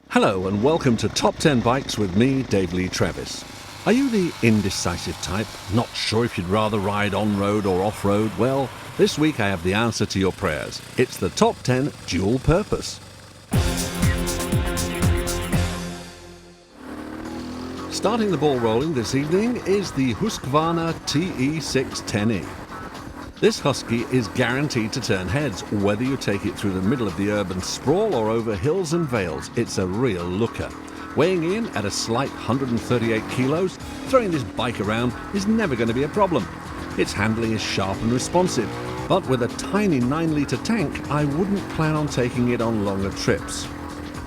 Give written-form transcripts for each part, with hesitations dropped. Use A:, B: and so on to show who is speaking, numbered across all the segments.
A: Hello and welcome to Top 10 Bikes with me, Dave Lee Travis. Are you the indecisive type? Not sure if you'd rather ride on-road or off-road? Well, this week I have the answer to your prayers. It's the Top 10 Dual Purpose. Starting the ball rolling this evening is the Husqvarna TE610E. This husky is guaranteed to turn heads, whether you take it through the middle of the urban sprawl or over hills and vales. It's a real looker. Weighing in at a slight 138 kilos, throwing this bike around is never going to be a problem. Its handling is sharp and responsive, but with a tiny 9-litre tank, I wouldn't plan on taking it on longer trips.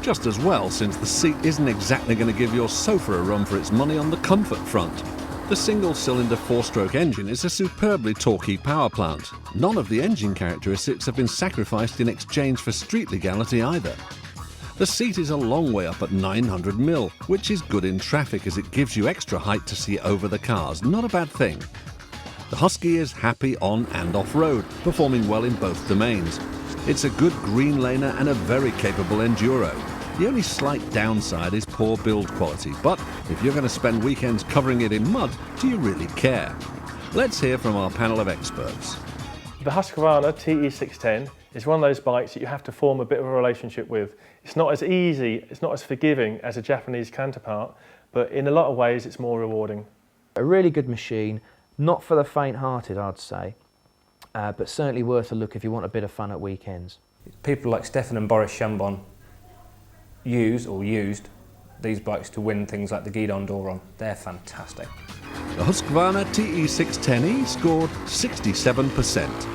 A: Just as well, since the seat isn't exactly going to give your sofa a run for its money on the comfort front. The single-cylinder 4-stroke engine is a superbly torquey power plant. None of the engine characteristics have been sacrificed in exchange for street legality either. The seat is a long way up at 900mm, which is good in traffic as it gives you extra height to see over the cars. Not a bad thing. The Husky is happy on and off-road, performing well in both domains. It's a good green laner and a very capable enduro. The only slight downside is poor build quality, but if you're going to spend weekends covering it in mud, do you really care? Let's hear from our panel of experts.
B: The Husqvarna TE610 is one of those bikes that you have to form a bit of a relationship with. It's not as easy, it's not as forgiving as a Japanese counterpart, but in a lot of ways it's more rewarding.
C: A really good machine, not for the faint-hearted I'd say, but certainly worth a look if you want a bit of fun at weekends.
D: People like Stefan and Boris Chambon used these bikes to win things like the Guidon d'Oron. They're fantastic.
A: The Husqvarna TE610E scored 67%.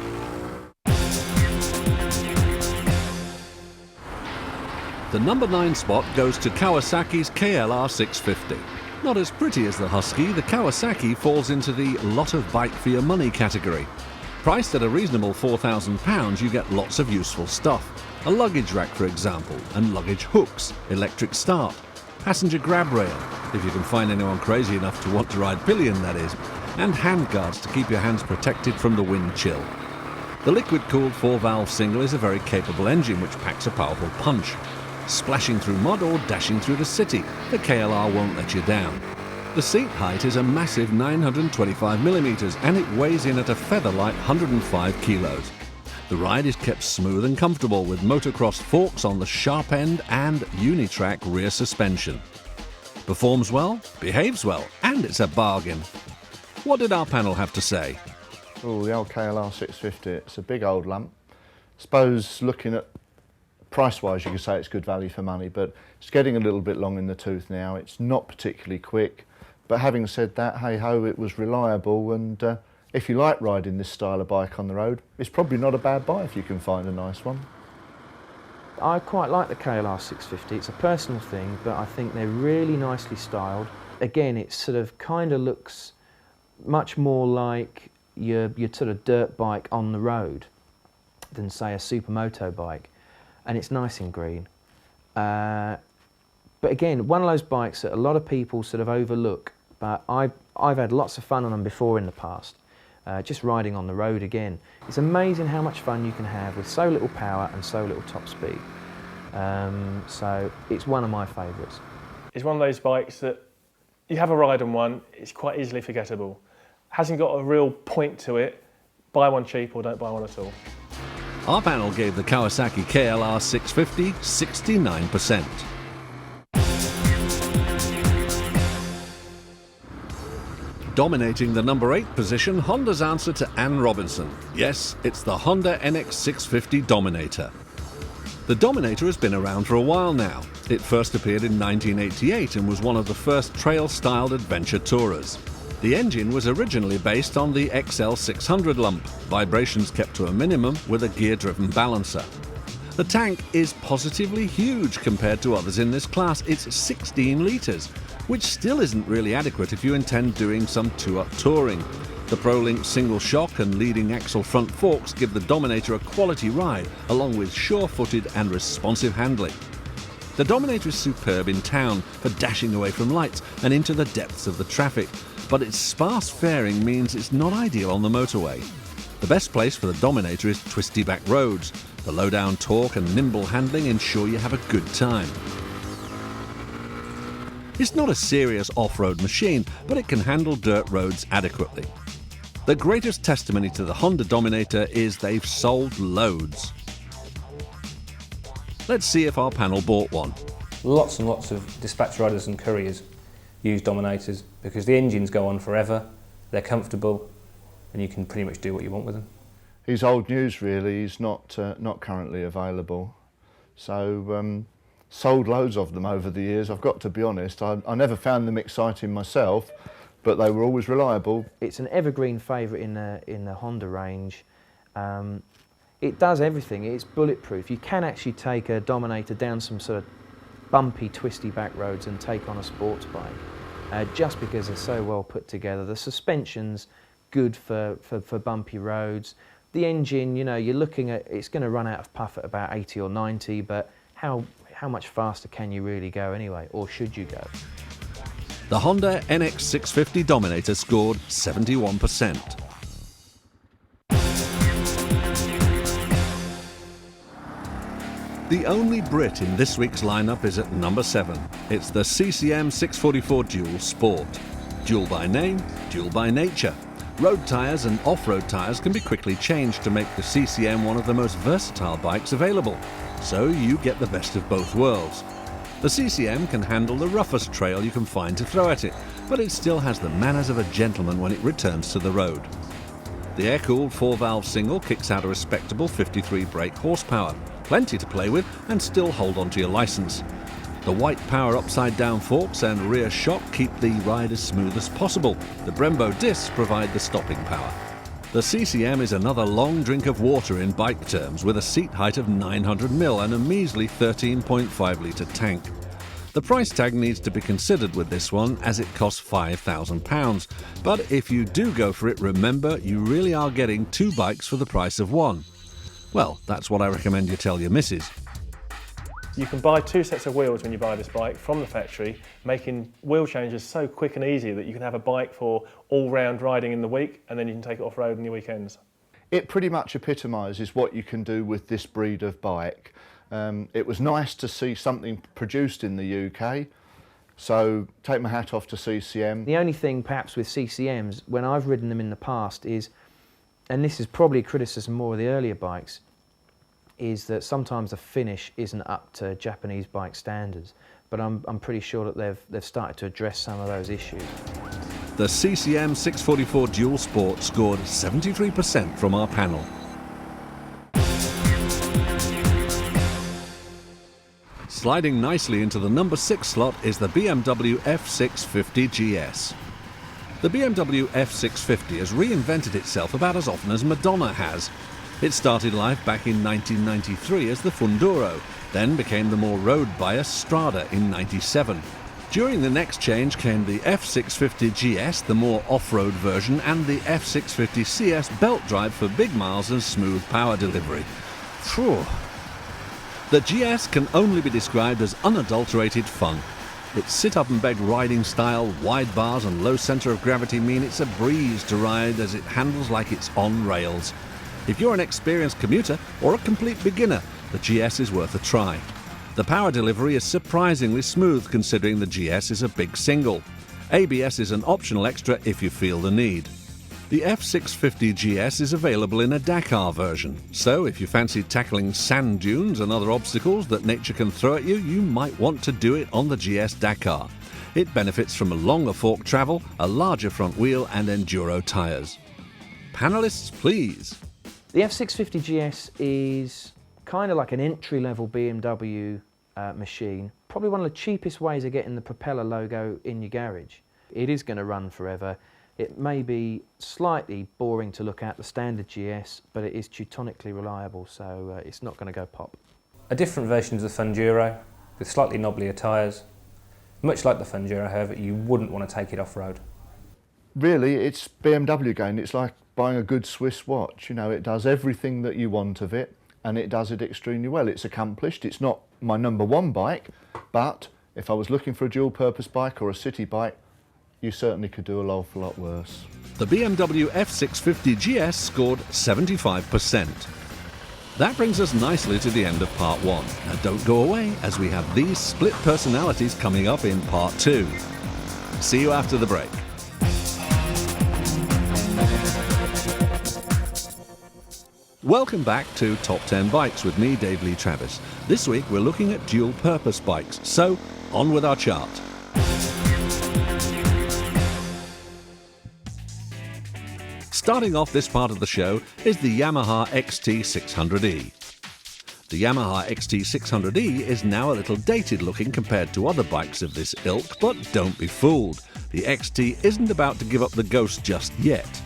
A: The number 9 spot goes to Kawasaki's KLR 650. Not as pretty as the Husky, the Kawasaki falls into the lot of bike for your money category. Priced at a reasonable £4,000, you get lots of useful stuff. A luggage rack, for example, and luggage hooks, electric start, passenger grab rail, if you can find anyone crazy enough to want to ride pillion, that is, and handguards to keep your hands protected from the wind chill. The liquid-cooled 4-valve single is a very capable engine which packs a powerful punch. Splashing through mud or dashing through the city, the KLR won't let you down. The seat height is a massive 925mm and it weighs in at a feather-light 105 kilos. The ride is kept smooth and comfortable with motocross forks on the sharp end and Unitrack rear suspension. Performs well, behaves well, and it's a bargain. What did our panel have to say?
E: Oh, the old KLR 650, it's a big old lump. Suppose looking at price-wise you could say it's good value for money, but it's getting a little bit long in the tooth now. It's not particularly quick, but having said that, hey-ho, it was reliable, and if you like riding this style of bike on the road, it's probably not a bad buy if you can find a nice one.
C: I quite like the KLR 650. It's a personal thing, but I think they're really nicely styled. Again, it sort of kind of looks much more like your sort of dirt bike on the road than say a supermoto bike, and it's nice and green. But again, one of those bikes that a lot of people sort of overlook, but I've had lots of fun on them before in the past. Just riding on the road again. It's amazing how much fun you can have with so little power and so little top speed. So it's one of my favourites.
B: It's one of those bikes that you have a ride on one, it's quite easily forgettable. Hasn't got a real point to it. Buy one cheap or don't buy one at all.
A: Our panel gave the Kawasaki KLR 650 69%. Dominating the number 8 position, Honda's answer to Anne Robinson. Yes, it's the Honda NX650 Dominator. The Dominator has been around for a while now. It first appeared in 1988 and was one of the first trail-styled adventure tourers. The engine was originally based on the XL600 lump, vibrations kept to a minimum with a gear-driven balancer. The tank is positively huge compared to others in this class. It's 16 litres, which still isn't really adequate if you intend doing some two-up touring. The ProLink single shock and leading axle front forks give the Dominator a quality ride, along with sure-footed and responsive handling. The Dominator is superb in town for dashing away from lights and into the depths of the traffic, but its sparse fairing means it's not ideal on the motorway. The best place for the Dominator is twisty back roads. The low-down torque and nimble handling ensure you have a good time. It's not a serious off-road machine, but it can handle dirt roads adequately. The greatest testimony to the Honda Dominator is they've sold loads. Let's see if our panel bought one.
D: Lots and lots of dispatch riders and couriers use Dominators because the engines go on forever, they're comfortable, and you can pretty much do what you want with them.
E: He's old news really, he's not currently available. So sold loads of them over the years, I've got to be honest. I never found them exciting myself, but they were always reliable.
C: It's an evergreen favourite in the Honda range. It does everything, it's bulletproof. You can actually take a Dominator down some sort of bumpy, twisty back roads and take on a sports bike, just because they're so well put together. The suspension's good for bumpy roads. The engine, you know, you're looking at, it's going to run out of puff at about 80 or 90, but how much faster can you really go anyway, or should you go?
A: The Honda NX650 Dominator scored 71%. The only Brit in this week's lineup is at number 7. It's the CCM 644 Dual Sport. Dual by name, dual by nature. Road tyres and off-road tyres can be quickly changed to make the CCM one of the most versatile bikes available, so you get the best of both worlds. The CCM can handle the roughest trail you can find to throw at it, but it still has the manners of a gentleman when it returns to the road. The air-cooled 4-valve single kicks out a respectable 53 brake horsepower, plenty to play with and still hold on to your licence. The white power upside-down forks and rear shock keep the ride as smooth as possible. The Brembo discs provide the stopping power. The CCM is another long drink of water in bike terms, with a seat height of 900mm and a measly 13.5 litre tank. The price tag needs to be considered with this one, as it costs £5,000. But if you do go for it, remember you really are getting 2 bikes for the price of 1. Well, that's what I recommend you tell your missus.
B: You can buy 2 sets of wheels when you buy this bike from the factory, making wheel changes so quick and easy that you can have a bike for all-round riding in the week, and then you can take it off-road on your weekends.
E: It pretty much epitomises what you can do with this breed of bike. It was nice to see something produced in the UK, so take my hat off to CCM.
C: The only thing perhaps with CCMs, when I've ridden them in the past is, and this is probably a criticism more of the earlier bikes, is that sometimes the finish isn't up to Japanese bike standards, but I'm pretty sure that they've started to address some of those issues.
A: The CCM 644 Dual Sport scored 73% from our panel. Sliding nicely into the number 6 slot is the BMW F650 GS. The BMW F650 has reinvented itself about as often as Madonna has. It started life back in 1993 as the Funduro, then became the more road-biased Strada in '97. During the next change came the F650 GS, the more off-road version, and the F650 CS belt drive for big miles and smooth power delivery. Phew. The GS can only be described as unadulterated fun. Its sit-up-and-beg riding style, wide bars and low centre of gravity mean it's a breeze to ride as it handles like it's on rails. If you're an experienced commuter or a complete beginner, the GS is worth a try. The power delivery is surprisingly smooth considering the GS is a big single. ABS is an optional extra if you feel the need. The F650 GS is available in a Dakar version, so if you fancy tackling sand dunes and other obstacles that nature can throw at you, you might want to do it on the GS Dakar. It benefits from a longer fork travel, a larger front wheel and enduro tyres. Panellists, please.
C: The F650 GS is kind of like an entry-level BMW machine. Probably one of the cheapest ways of getting the propeller logo in your garage. It is going to run forever. It may be slightly boring to look at, the standard GS, but it is teutonically reliable, so it's not going to go pop.
D: A different version of the Funduro, with slightly knobblier tyres. Much like the Funduro, however, you wouldn't want to take it off-road.
E: Really, it's BMW again. It's like buying a good Swiss watch. You know, it does everything that you want of it, and it does it extremely well. It's accomplished. It's not my number one bike, but if I was looking for a dual purpose bike or a city bike, you certainly could do an awful lot worse.
A: The BMW F650 GS scored 75%. That brings us nicely to the end of part 1. Now don't go away, as we have these split personalities coming up in part 2. See you after the break. Welcome back to Top 10 Bikes with me, Dave Lee Travis. This week we're looking at dual purpose bikes, so on with our chart. Starting off this part of the show is the Yamaha XT600 The Yamaha XT600 is now a little dated looking compared to other bikes of this ilk, but don't be fooled. The XT isn't about to give up the ghost just yet.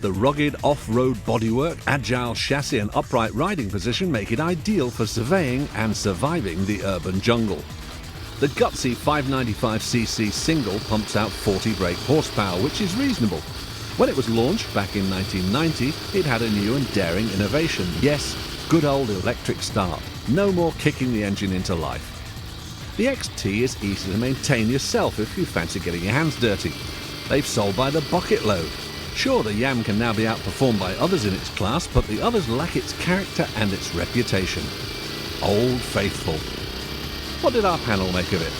A: The rugged off-road bodywork, agile chassis and upright riding position make it ideal for surveying and surviving the urban jungle. The gutsy 595cc single pumps out 40 brake horsepower, which is reasonable. When it was launched back in 1990, it had a new and daring innovation. Yes, good old electric start. No more kicking the engine into life. The XT is easy to maintain yourself if you fancy getting your hands dirty. They've sold by the bucket load. Sure, the Yam can now be outperformed by others in its class, but the others lack its character and its reputation. Old Faithful. What did our panel make of it?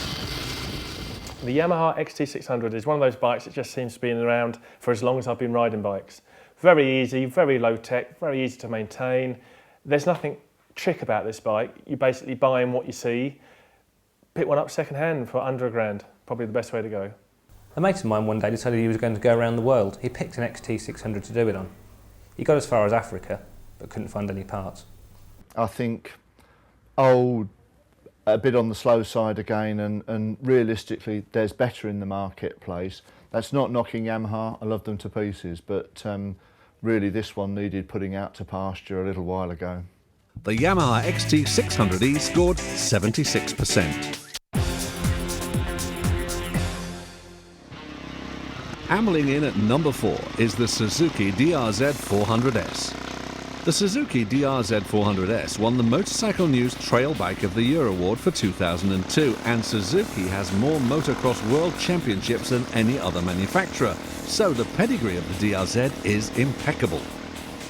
B: The Yamaha XT600 is one of those bikes that just seems to be around for as long as I've been riding bikes. Very easy, very low tech, very easy to maintain. There's nothing trick about this bike. You basically buy in what you see, pick one up second hand for under £1,000, probably the best way to go.
D: A mate of mine one day decided he was going to go around the world. He picked an XT600 to do it on. He got as far as Africa, but couldn't find any parts.
E: I think a bit on the slow side again, and realistically there's better in the marketplace. That's not knocking Yamaha, I love them to pieces, but really this one needed putting out to pasture a little while ago.
A: The Yamaha XT600 scored 76%. Ambling in at number 4 is the Suzuki DRZ 400S. The Suzuki DRZ 400S won the Motorcycle News Trail Bike of the Year award for 2002, and Suzuki has more motocross world championships than any other manufacturer, so the pedigree of the DRZ is impeccable.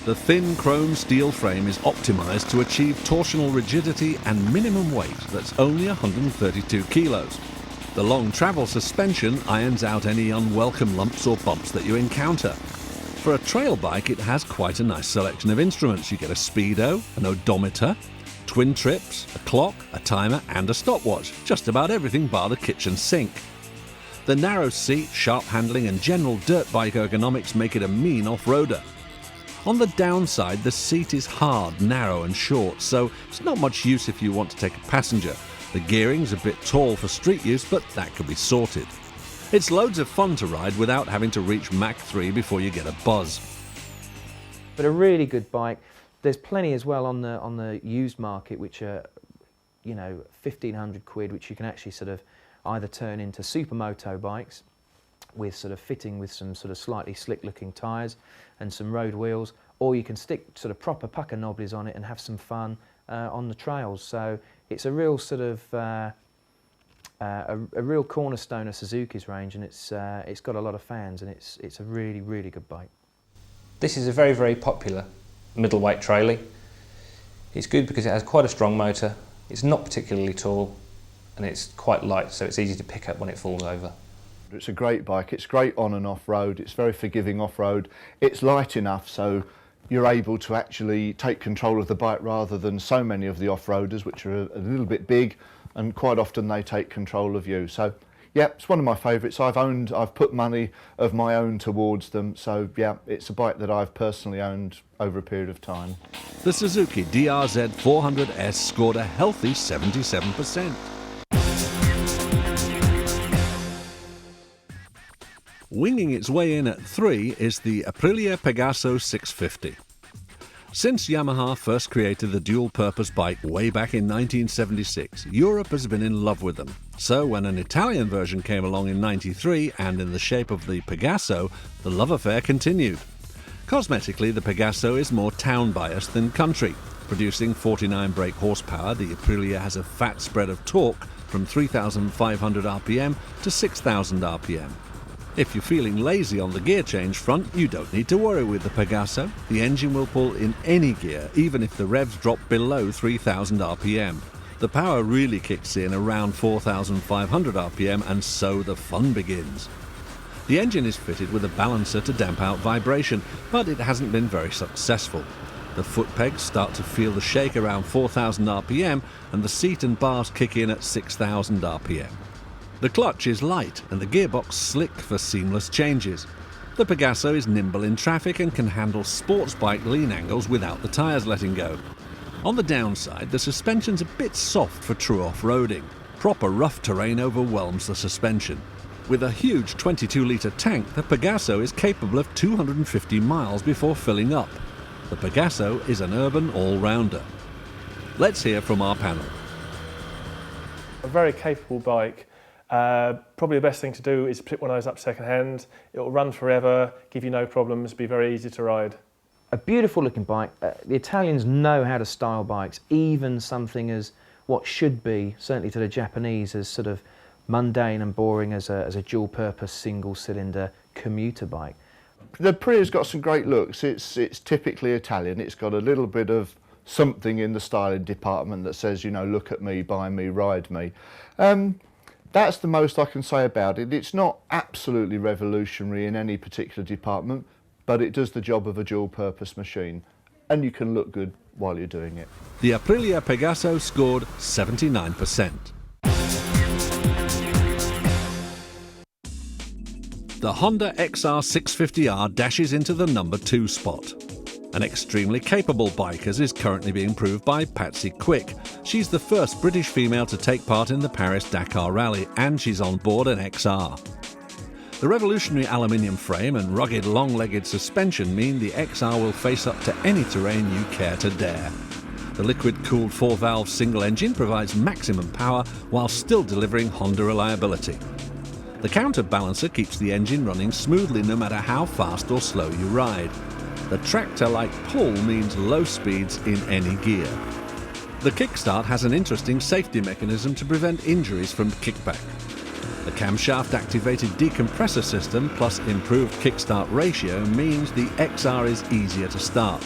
A: The thin chrome steel frame is optimized to achieve torsional rigidity and minimum weight that's only 132 kilos. The long travel suspension irons out any unwelcome lumps or bumps that you encounter. For a trail bike, it has quite a nice selection of instruments. You get a speedo, an odometer, twin trips, a clock, a timer and a stopwatch. Just about everything bar the kitchen sink. The narrow seat, sharp handling and general dirt bike ergonomics make it a mean off-roader. On the downside, the seat is hard, narrow and short, so it's not much use if you want to take a passenger. The gearing's a bit tall for street use, but that can be sorted. It's loads of fun to ride without having to reach Mach 3 before you get a buzz.
C: But a really good bike. There's plenty as well on the used market, which are, you know, 1,500 quid, which you can actually sort of either turn into supermoto bikes with sort of fitting with some sort of slightly slick looking tyres and some road wheels, or you can stick sort of proper pucker knobblies on it and have some fun on the trails. So it's a real sort of a real cornerstone of Suzuki's range, and it's got a lot of fans, and it's a really, really good bike.
D: This is a very, very popular middleweight trailie. It's good because it has quite a strong motor, it's not particularly tall, and it's quite light, so it's easy to pick up when it falls over.
E: It's a great bike, it's great on and off road, it's very forgiving off road, it's light enough so you're able to actually take control of the bike rather than so many of the off-roaders, which are a little bit big, and quite often they take control of you. So yeah, it's one of my favourites. I've put money of my own towards them, so yeah, it's a bike that I've personally owned over a period of time.
A: The Suzuki DRZ 400S scored a healthy 77%. Winging its way in at 3 is the Aprilia Pegasus 650. Since Yamaha first created the dual-purpose bike way back in 1976, Europe has been in love with them. So when an Italian version came along in '93 and in the shape of the Pegaso, the love affair continued. Cosmetically, the Pegaso is more town-biased than country. Producing 49 brake horsepower, the Aprilia has a fat spread of torque from 3,500 RPM to 6,000 RPM. If you're feeling lazy on the gear change front, you don't need to worry with the Pegaso. The engine will pull in any gear, even if the revs drop below 3,000 RPM. The power really kicks in around 4,500 RPM, and so the fun begins. The engine is fitted with a balancer to damp out vibration, but it hasn't been very successful. The foot pegs start to feel the shake around 4,000 RPM, and the seat and bars kick in at 6,000 RPM. The clutch is light and the gearbox slick for seamless changes. The Pegaso is nimble in traffic and can handle sports bike lean angles without the tyres letting go. On the downside, the suspension's a bit soft for true off-roading. Proper rough terrain overwhelms the suspension. With a huge 22-litre tank, the Pegaso is capable of 250 miles before filling up. The Pegaso is an urban all-rounder. Let's hear from our panel.
B: A very capable bike. Probably the best thing to do is pick one of those up second hand. It will run forever, give you no problems, be very easy to ride.
C: A beautiful looking bike. The Italians know how to style bikes, even something as what should be, certainly to the Japanese, as sort of mundane and boring as a dual purpose single cylinder commuter bike.
E: The Aprila's got some great looks. It's typically Italian. It's got a little bit of something in the styling department that says, you know, look at me, buy me, ride me. That's the most I can say about it. It's not absolutely revolutionary in any particular department, but it does the job of a dual-purpose machine, and you can look good while you're doing it.
A: The Aprilia Pegaso scored 79%. The Honda XR650R dashes into the number 2 spot. An extremely capable bike, as is currently being proved by Patsy Quick. She's the first British female to take part in the Paris-Dakar Rally, and she's on board an XR. The revolutionary aluminium frame and rugged long-legged suspension mean the XR will face up to any terrain you care to dare. The liquid-cooled 4-valve single engine provides maximum power while still delivering Honda reliability. The counterbalancer keeps the engine running smoothly no matter how fast or slow you ride. The tractor-like pull means low speeds in any gear. The kickstart has an interesting safety mechanism to prevent injuries from kickback. The camshaft-activated decompressor system plus improved kickstart ratio means the XR is easier to start.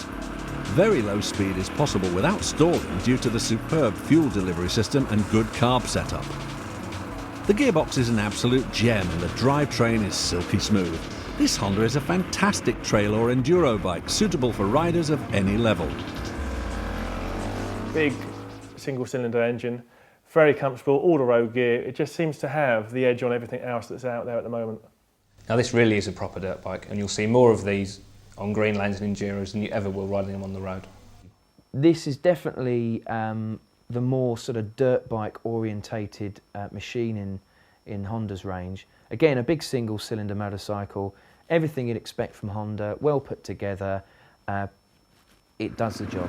A: Very low speed is possible without stalling due to the superb fuel delivery system and good carb setup. The gearbox is an absolute gem and the drivetrain is silky smooth. This Honda is a fantastic trail or enduro bike, suitable for riders of any level.
B: Big single-cylinder engine, very comfortable, all-the-road gear. It just seems to have the edge on everything else that's out there at the moment.
D: Now this really is a proper dirt bike, and you'll see more of these on green lanes and enduros than you ever will riding them on the road.
C: This is definitely the more sort of dirt bike orientated machine in Honda's range. Again, a big single cylinder motorcycle, everything you'd expect from Honda, well put together, it does the job.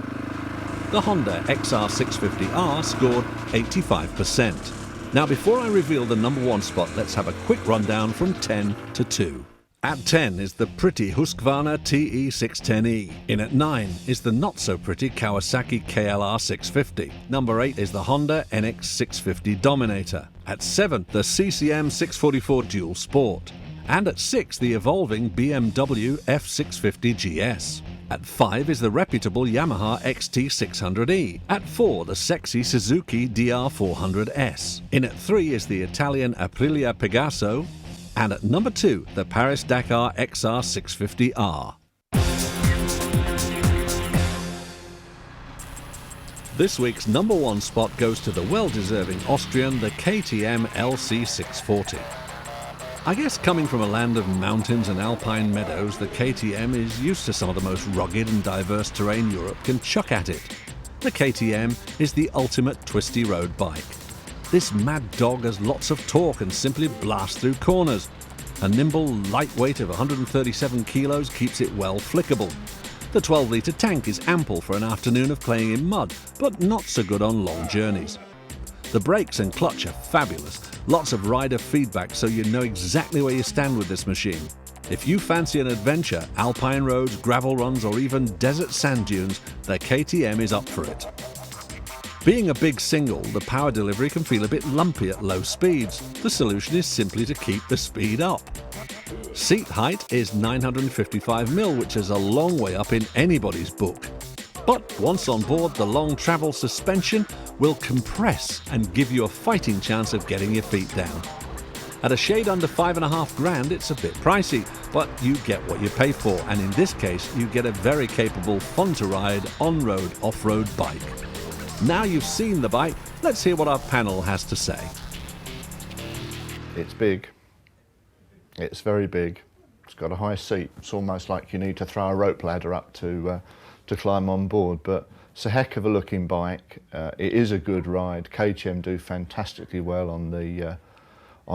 A: The Honda XR650R scored 85%. Now before I reveal the number 1 spot, let's have a quick rundown from 10 to 2. At 10 is the pretty Husqvarna TE 610E. In at 9 is the not-so-pretty Kawasaki KLR 650. Number 8 is the Honda NX 650 Dominator. At 7, the CCM 644 Dual Sport. And at 6, the evolving BMW F650 GS. At 5 is the reputable Yamaha XT600 II. At 4, the sexy Suzuki DR400S. In at 3 is the Italian Aprilia Pegasus. And at number 2, the Paris-Dakar XR650R. This week's number 1 spot goes to the well-deserving Austrian, the KTM LC640. I guess coming from a land of mountains and alpine meadows, the KTM is used to some of the most rugged and diverse terrain Europe can chuck at it. The KTM is the ultimate twisty road bike. This mad dog has lots of torque and simply blasts through corners. A nimble, lightweight of 137 kilos keeps it well flickable. The 12-litre tank is ample for an afternoon of playing in mud, but not so good on long journeys. The brakes and clutch are fabulous, lots of rider feedback so you know exactly where you stand with this machine. If you fancy an adventure, alpine roads, gravel runs or even desert sand dunes, the KTM is up for it. Being a big single, the power delivery can feel a bit lumpy at low speeds. The solution is simply to keep the speed up. Seat height is 955mm, which is a long way up in anybody's book. But once on board, the long travel suspension will compress and give you a fighting chance of getting your feet down. At a shade under $5,500, it's a bit pricey, but you get what you pay for, and in this case, you get a very capable, fun-to-ride, on-road, off-road bike. Now you've seen the bike, let's hear what our panel has to say.
E: It's big. It's very big. It's got a high seat. It's almost like you need to throw a rope ladder up to climb on board, but it's a heck of a looking bike. It is a good ride. KTM do fantastically well on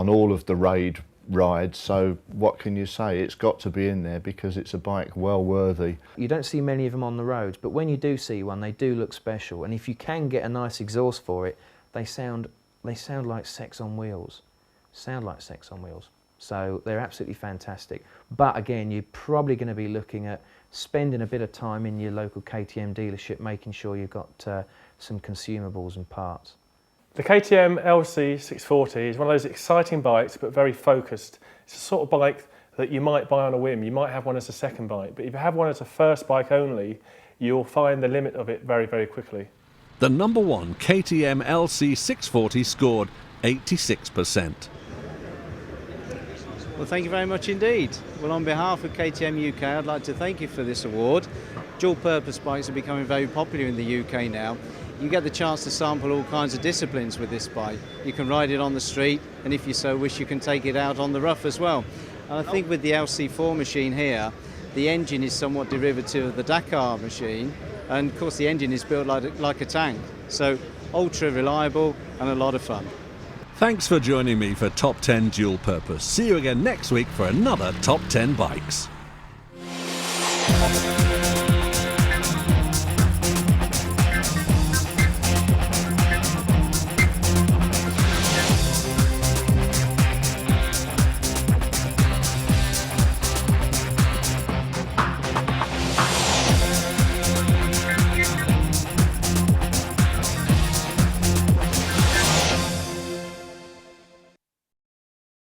E: all of the raid rides, so what can you say? It's got to be in there because it's a bike well worthy.
C: You don't see many of them on the roads, but when you do see one, they do look special, and if you can get a nice exhaust for it, they sound like sex on wheels. So they're absolutely fantastic. But again, you're probably going to be looking at spending a bit of time in your local KTM dealership, making sure you've got some consumables and parts.
B: The KTM LC640 is one of those exciting bikes, but very focused. It's the sort of bike that you might buy on a whim. You might have one as a second bike, but if you have one as a first bike only, you'll find the limit of it very, very quickly.
A: The number one KTM LC640 scored 86%.
F: Well, thank you very much indeed. Well, on behalf of KTM UK, I'd like to thank you for this award. Dual-purpose bikes are becoming very popular in the UK now. You get the chance to sample all kinds of disciplines with this bike. You can ride it on the street, and if you so wish, you can take it out on the rough as well. And I think with the LC4 machine here, the engine is somewhat derivative of the Dakar machine, and of course the engine is built like a tank. So ultra reliable and a lot of fun.
A: Thanks for joining me for Top 10 Dual Purpose. See you again next week for another Top 10 Bikes.